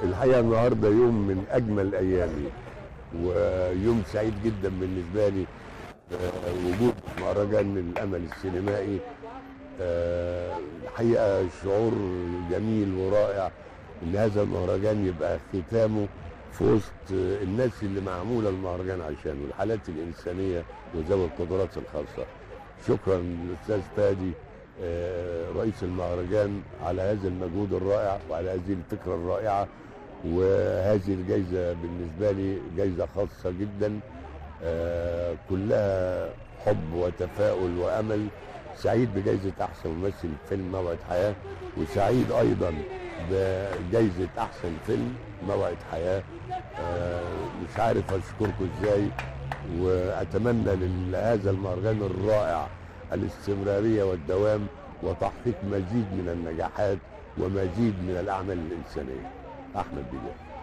الحقيقه النهارده يوم من اجمل ايامي ويوم سعيد جدا بالنسبه لي. وجود مهرجان الامل السينمائي الحقيقه شعور جميل ورائع ان هذا المهرجان يبقى ختامه في وسط الناس اللي معموله المهرجان عشانه، الحالات الانسانيه وذوي القدرات الخاصه. شكرا للاستاذ فادي رئيس المهرجان على هذا المجهود الرائع وعلى هذه الفكره الرائعه، وهذه الجائزه بالنسبه لي جائزه خاصه جدا كلها حب وتفاؤل وامل. سعيد بجائزه احسن ممثل فيلم موعد حياه، وسعيد ايضا بجائزه احسن فيلم موعد حياه. مش عارف اشكركم ازاي، واتمنى لهذا المهرجان الرائع الاستمراريه والدوام وتحقيق مزيد من النجاحات ومزيد من الاعمال الانسانيه. احمد بيجا.